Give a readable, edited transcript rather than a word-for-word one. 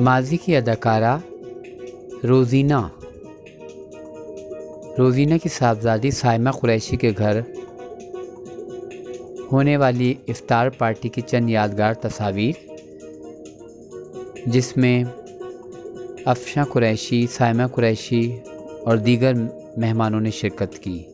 माजी की अदाकारा रोज़ीना की साहबजादी साइमा कुरैशी के घर होने वाली इफ्तार पार्टी की चंद यादगार तस्वीर, जिसमें अफशा कुरैशी, साइमा कुरैशी और दीगर मेहमानों ने शिरकत की।